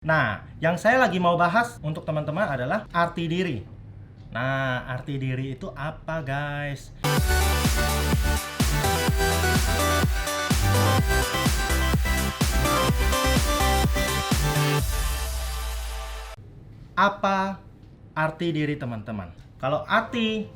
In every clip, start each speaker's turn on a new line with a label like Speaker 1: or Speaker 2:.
Speaker 1: Nah, yang saya lagi mau bahas untuk teman-teman adalah arti diri. Nah, arti diri itu apa, guys? Apa arti diri teman-teman? Kalau arti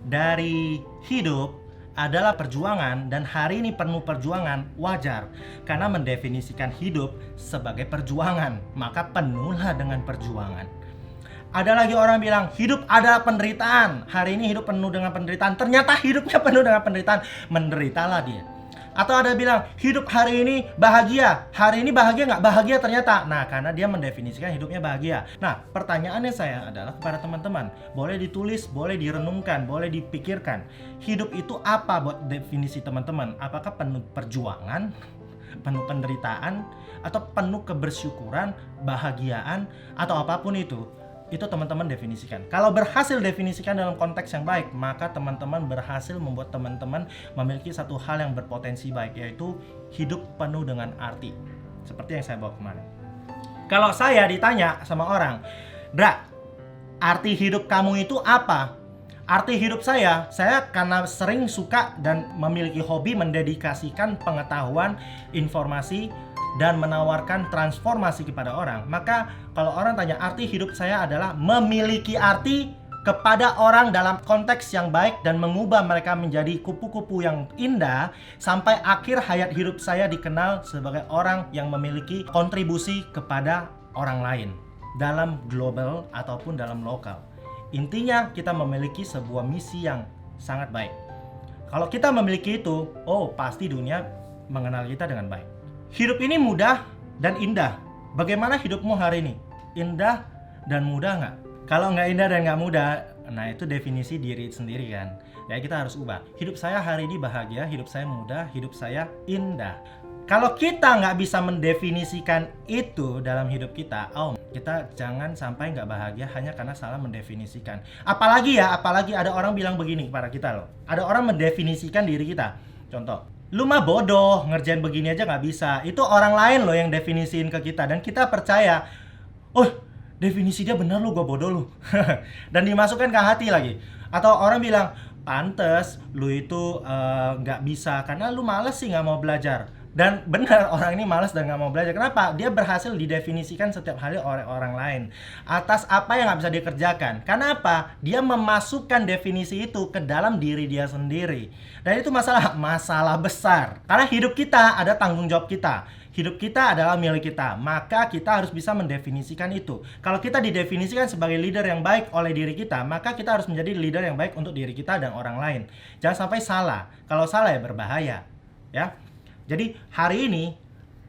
Speaker 1: dari hidup adalah perjuangan, dan hari ini penuh perjuangan, wajar karena mendefinisikan hidup sebagai perjuangan, maka penuhlah dengan perjuangan. Ada lagi orang bilang hidup adalah penderitaan, hari ini hidup penuh dengan penderitaan, ternyata hidupnya penuh dengan penderitaan, menderitalah dia. Atau ada bilang hidup hari ini bahagia, hari ini bahagia nggak? Bahagia ternyata. Nah, karena dia mendefinisikan hidupnya bahagia. Nah, pertanyaannya saya adalah kepada teman-teman, boleh ditulis, boleh direnungkan, boleh dipikirkan, hidup itu apa buat definisi teman-teman? Apakah penuh perjuangan, penuh penderitaan, atau penuh kebersyukuran, bahagiaan, atau apapun itu teman-teman definisikan. Kalau berhasil definisikan dalam konteks yang baik, maka teman-teman berhasil membuat teman-teman memiliki satu hal yang berpotensi baik, yaitu hidup penuh dengan arti. Seperti yang saya bawa kemarin. Kalau saya ditanya sama orang, Dra, arti hidup kamu itu apa? Arti hidup saya karena sering suka dan memiliki hobi mendedikasikan pengetahuan, informasi, dan menawarkan transformasi kepada orang. Maka kalau orang tanya arti hidup saya adalah memiliki arti kepada orang dalam konteks yang baik dan mengubah mereka menjadi kupu-kupu yang indah sampai akhir hayat hidup saya dikenal sebagai orang yang memiliki kontribusi kepada orang lain dalam global ataupun dalam lokal. Intinya kita memiliki sebuah misi yang sangat baik. Kalau kita memiliki itu, pasti dunia mengenal kita dengan baik. Hidup ini mudah dan indah. Bagaimana hidupmu hari ini? Indah dan mudah nggak? Kalau nggak indah dan nggak mudah, nah itu definisi diri sendiri kan. Ya kita harus ubah. Hidup saya hari ini bahagia, hidup saya mudah, hidup saya indah. Kalau kita nggak bisa mendefinisikan itu dalam hidup kita, kita jangan sampai nggak bahagia hanya karena salah mendefinisikan. Apalagi ada orang bilang begini kepada kita loh. Ada orang mendefinisikan diri kita. Contoh, lu mah bodoh, ngerjain begini aja nggak bisa. Itu orang lain loh yang definisiin ke kita. Dan kita percaya, definisi dia benar lu, gua bodoh lu. Dan dimasukkan ke hati lagi. Atau orang bilang, pantes lu itu nggak bisa karena lu males sih nggak mau belajar. Dan benar, orang ini malas dan nggak mau belajar. Kenapa? Dia berhasil didefinisikan setiap hari oleh orang lain atas apa yang nggak bisa dikerjakan. Karena apa? Dia memasukkan definisi itu ke dalam diri dia sendiri. Dan itu masalah besar. Karena hidup kita ada tanggung jawab kita. Hidup kita adalah milik kita. Maka kita harus bisa mendefinisikan itu. Kalau kita didefinisikan sebagai leader yang baik oleh diri kita, maka kita harus menjadi leader yang baik untuk diri kita dan orang lain. Jangan sampai salah. Kalau salah ya berbahaya. Ya. Jadi hari ini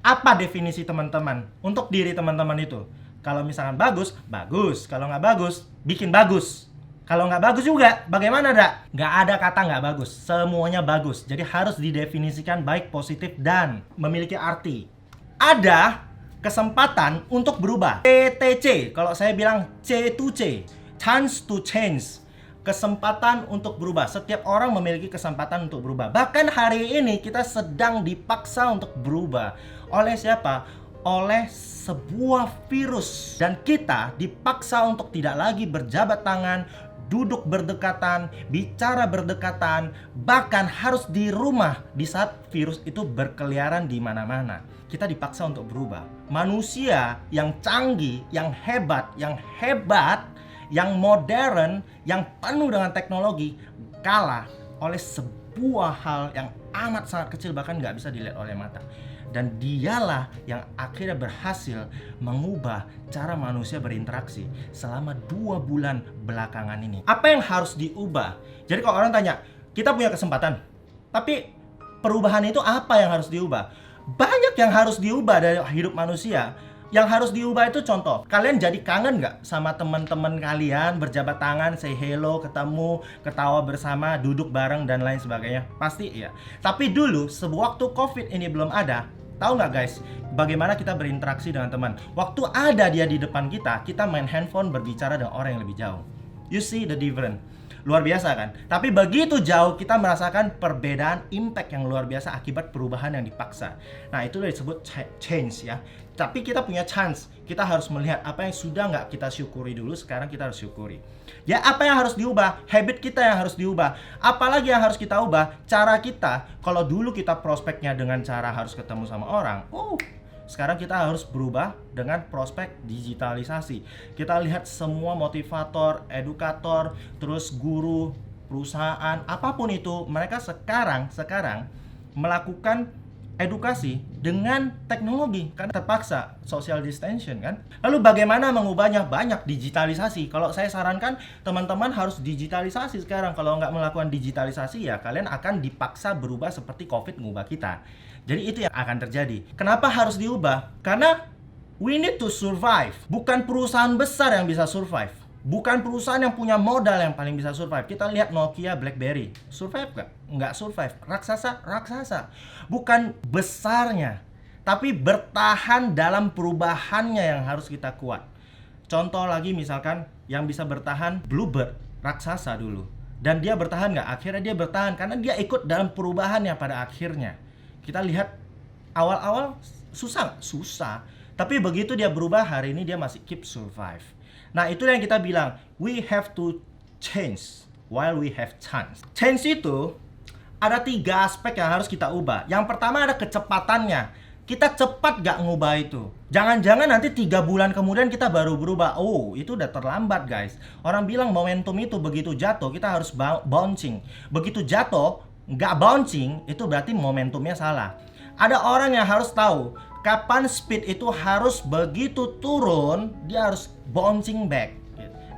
Speaker 1: apa definisi teman-teman untuk diri teman-teman itu? Kalau misalkan bagus, bagus. Kalau nggak bagus, bikin bagus. Kalau nggak bagus juga, bagaimana dak? Nggak ada kata nggak bagus, semuanya bagus. Jadi harus didefinisikan baik, positif, dan memiliki arti. Ada kesempatan untuk berubah. CTC, kalau saya bilang C to C, chance to change. Kesempatan untuk berubah. Setiap orang memiliki kesempatan untuk berubah. Bahkan hari ini kita sedang dipaksa untuk berubah. Oleh siapa? Oleh sebuah virus. Dan kita dipaksa untuk tidak lagi berjabat tangan, duduk berdekatan, bicara berdekatan, bahkan harus di rumah di saat virus itu berkeliaran di mana-mana. Kita dipaksa untuk berubah. Manusia yang canggih, yang hebat, yang modern, yang penuh dengan teknologi, kalah oleh sebuah hal yang amat sangat kecil, bahkan nggak bisa dilihat oleh mata. Dan dialah yang akhirnya berhasil mengubah cara manusia berinteraksi selama 2 bulan belakangan ini. Apa yang harus diubah? Jadi kalau orang tanya, kita punya kesempatan, tapi perubahan itu apa yang harus diubah? Banyak yang harus diubah dari hidup manusia. Yang harus diubah itu contoh, kalian jadi kangen nggak sama teman-teman kalian, berjabat tangan, say hello, ketemu, ketawa bersama, duduk bareng, dan lain sebagainya? Pasti iya. Tapi dulu, sewaktu COVID ini belum ada, tahu nggak guys, bagaimana kita berinteraksi dengan teman? Waktu ada dia di depan kita main handphone berbicara dengan orang yang lebih jauh. You see the difference? luar biasa kan? Tapi begitu jauh kita merasakan perbedaan impact yang luar biasa akibat perubahan yang dipaksa. Nah, itu disebut change ya. Tapi kita punya chance. Kita harus melihat apa yang sudah nggak kita syukuri dulu, sekarang kita harus syukuri. Ya, apa yang harus diubah? Habit kita yang harus diubah. Apalagi yang harus kita ubah? Cara kita. Kalau dulu kita prospeknya dengan cara harus ketemu sama orang, sekarang kita harus berubah dengan prospek digitalisasi. Kita lihat semua motivator, edukator, terus guru, perusahaan, apapun itu, mereka sekarang melakukan edukasi dengan teknologi, kan terpaksa social distancing kan. Lalu bagaimana mengubahnya? Banyak digitalisasi. Kalau saya sarankan teman-teman harus digitalisasi sekarang. Kalau nggak melakukan digitalisasi ya kalian akan dipaksa berubah seperti COVID mengubah kita. Jadi itu yang akan terjadi. Kenapa harus diubah? Karena we need to survive. Bukan perusahaan besar yang bisa survive. Bukan perusahaan yang punya modal yang paling bisa survive. Kita lihat Nokia, BlackBerry. Survive nggak? Nggak survive. Raksasa. Bukan besarnya, tapi bertahan dalam perubahannya yang harus kita kuat. Contoh lagi misalkan yang bisa bertahan Bluebird, raksasa dulu. Dan dia bertahan nggak? Akhirnya dia bertahan karena dia ikut dalam perubahannya pada akhirnya. Kita lihat awal-awal susah. Tapi begitu dia berubah, hari ini dia masih keep survive. Nah, itu yang kita bilang, we have to change while we have chance. Change itu ada 3 aspek yang harus kita ubah. Yang pertama ada kecepatannya. Kita cepat gak ngubah itu. Jangan-jangan nanti 3 bulan kemudian kita baru berubah. Oh, itu udah terlambat guys. Orang bilang momentum itu begitu jatuh, kita harus bouncing. Begitu jatuh, gak bouncing, itu berarti momentumnya salah. Ada orang yang harus tahu kapan speed itu harus begitu turun, dia harus bouncing back.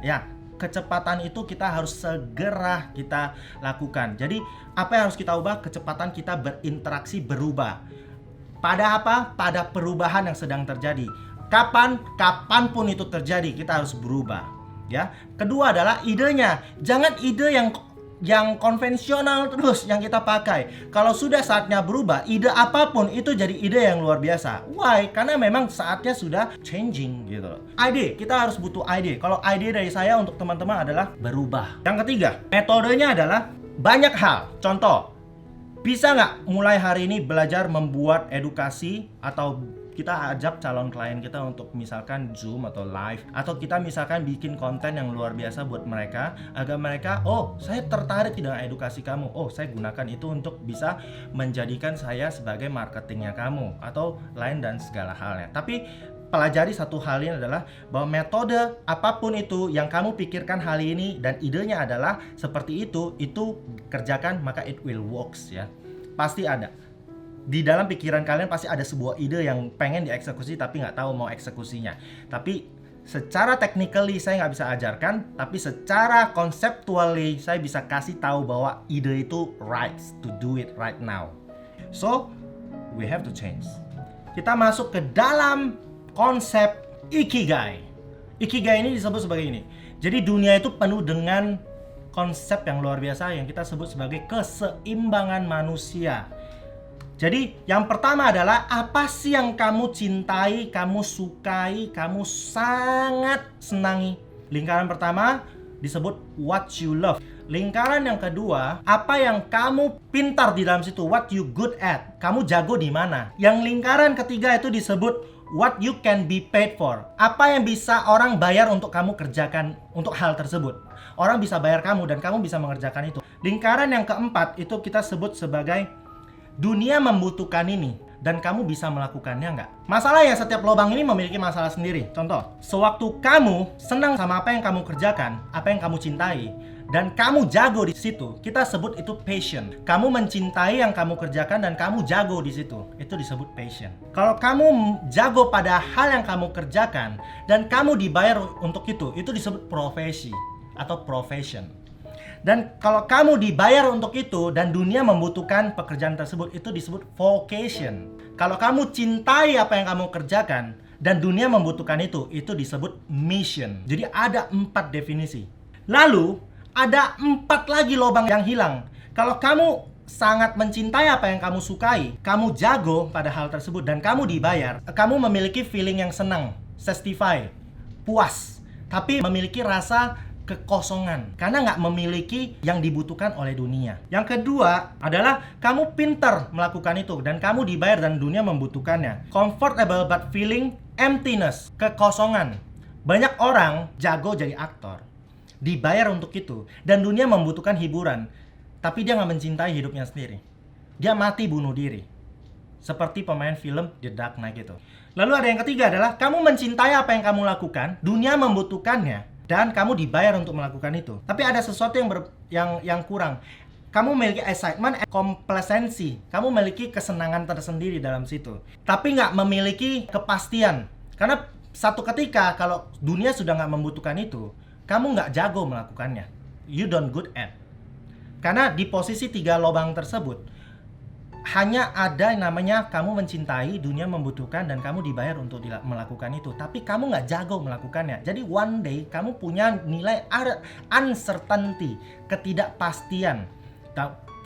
Speaker 1: Ya, kecepatan itu kita harus segera kita lakukan. Jadi, apa yang harus kita ubah? Kecepatan kita berinteraksi berubah. Pada apa? Pada perubahan yang sedang terjadi. Kapanpun itu terjadi, kita harus berubah. Ya. Kedua adalah idenya. Jangan ide yang konvensional terus yang kita pakai. Kalau sudah saatnya berubah, ide apapun itu jadi ide yang luar biasa. Why? Karena memang saatnya sudah changing gitu. Ide, kita harus butuh ide. Kalau ide dari saya untuk teman-teman adalah berubah. Yang ketiga, metodenya adalah banyak hal. Contoh, bisa nggak mulai hari ini belajar membuat edukasi atau kita ajak calon klien kita untuk misalkan Zoom atau live, atau kita misalkan bikin konten yang luar biasa buat mereka agar mereka, oh saya tertarik dengan edukasi kamu, oh saya gunakan itu untuk bisa menjadikan saya sebagai marketingnya kamu atau lain dan segala halnya. Tapi pelajari satu hal ini adalah bahwa metode apapun itu yang kamu pikirkan hari ini dan idenya adalah seperti itu kerjakan, maka it will works ya. Pasti ada. Di dalam pikiran kalian pasti ada sebuah ide yang pengen dieksekusi tapi nggak tahu mau eksekusinya. Tapi secara technically saya nggak bisa ajarkan, tapi secara conceptually saya bisa kasih tahu bahwa ide itu right to do it right now. So we have to change. Kita masuk ke dalam konsep Ikigai. Ikigai ini disebut sebagai ini. Jadi dunia itu penuh dengan konsep yang luar biasa yang kita sebut sebagai keseimbangan manusia. Jadi yang pertama adalah apa sih yang kamu cintai, kamu sukai, kamu sangat senangi. Lingkaran pertama disebut what you love. Lingkaran yang kedua, apa yang kamu pintar di dalam situ, what you good at. Kamu jago di mana. Yang lingkaran ketiga itu disebut what you can be paid for. Apa yang bisa orang bayar untuk kamu kerjakan untuk hal tersebut. Orang bisa bayar kamu dan kamu bisa mengerjakan itu. Lingkaran yang keempat itu kita sebut sebagai dunia membutuhkan ini dan kamu bisa melakukannya nggak? Masalahnya setiap lubang ini memiliki masalah sendiri. Contoh, sewaktu kamu senang sama apa yang kamu kerjakan, apa yang kamu cintai, dan kamu jago di situ, kita sebut itu passion. Kamu mencintai yang kamu kerjakan dan kamu jago di situ, itu disebut passion. Kalau kamu jago pada hal yang kamu kerjakan dan kamu dibayar untuk itu disebut profesi atau profession. Dan kalau kamu dibayar untuk itu dan dunia membutuhkan pekerjaan tersebut, itu disebut vocation. Kalau kamu cintai apa yang kamu kerjakan dan dunia membutuhkan itu disebut mission. Jadi ada 4 definisi. Lalu ada 4 lagi lubang yang hilang. Kalau kamu sangat mencintai apa yang kamu sukai, kamu jago pada hal tersebut dan kamu dibayar, kamu memiliki feeling yang senang, satisfy, puas, tapi memiliki rasa kekosongan karena nggak memiliki yang dibutuhkan oleh dunia. Yang kedua adalah kamu pintar melakukan itu dan kamu dibayar dan dunia membutuhkannya. Comfortable but feeling emptiness, kekosongan. Banyak orang jago jadi aktor, dibayar untuk itu dan dunia membutuhkan hiburan, tapi dia nggak mencintai hidupnya sendiri. Dia mati bunuh diri. Seperti pemain film The Dark Knight itu. Lalu ada yang ketiga adalah kamu mencintai apa yang kamu lakukan, dunia membutuhkannya, dan kamu dibayar untuk melakukan itu. Tapi ada sesuatu yang kurang. Kamu memiliki excitement, complacency. Kamu memiliki kesenangan tersendiri dalam situ. Tapi nggak memiliki kepastian. Karena satu ketika kalau dunia sudah nggak membutuhkan itu, kamu nggak jago melakukannya. You don't good at. Karena di posisi 3 lubang tersebut, hanya ada yang namanya kamu mencintai, dunia membutuhkan, dan kamu dibayar untuk melakukan itu. Tapi kamu nggak jago melakukannya. Jadi one day kamu punya nilai uncertainty, ketidakpastian.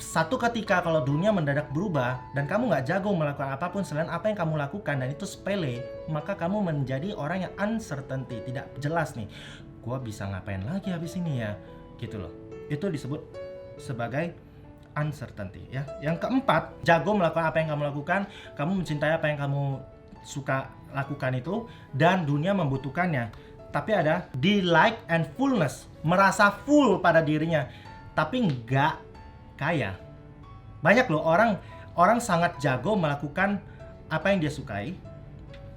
Speaker 1: Satu ketika kalau dunia mendadak berubah dan kamu nggak jago melakukan apapun selain apa yang kamu lakukan dan itu sepele, maka kamu menjadi orang yang uncertainty, tidak jelas nih. Gua bisa ngapain lagi habis ini ya? Gitu loh. Itu disebut sebagai uncertainty ya. Yang keempat, jago melakukan apa yang kamu lakukan, kamu mencintai apa yang kamu suka lakukan itu, dan dunia membutuhkannya. Tapi ada delight and fullness, merasa full pada dirinya, tapi nggak kaya. Banyak loh orang sangat jago melakukan apa yang dia sukai,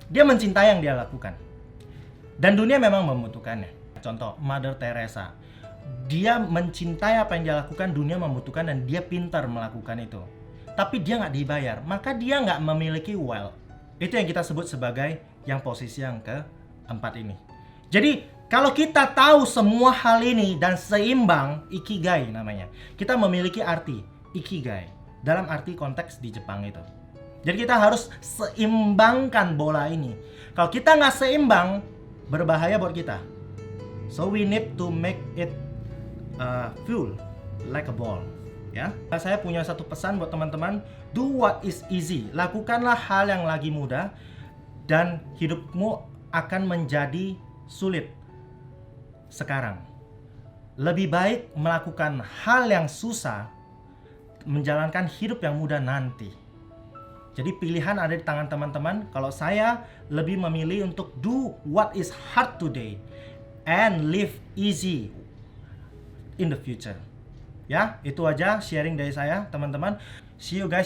Speaker 1: dia mencintai yang dia lakukan, dan dunia memang membutuhkannya. Contoh Mother Teresa. Dia mencintai apa yang dia lakukan, dunia membutuhkan, dan dia pintar melakukan itu. Tapi dia nggak dibayar, maka dia nggak memiliki wealth. Itu yang kita sebut sebagai yang posisi yang keempat ini. Jadi kalau kita tahu semua hal ini dan seimbang, ikigai namanya. Kita memiliki arti ikigai dalam arti konteks di Jepang itu. Jadi kita harus seimbangkan bola ini. Kalau kita nggak seimbang, berbahaya buat kita. So we need to make it full like a ball, ya. Saya punya satu pesan buat teman-teman, do what is easy. Lakukanlah hal yang lagi mudah dan hidupmu akan menjadi sulit sekarang. Lebih baik melakukan hal yang susah, menjalankan hidup yang mudah nanti. Jadi pilihan ada di tangan teman-teman. Kalau saya lebih memilih untuk do what is hard today and live easy in the future. Ya, itu aja sharing dari saya, teman-teman. See you guys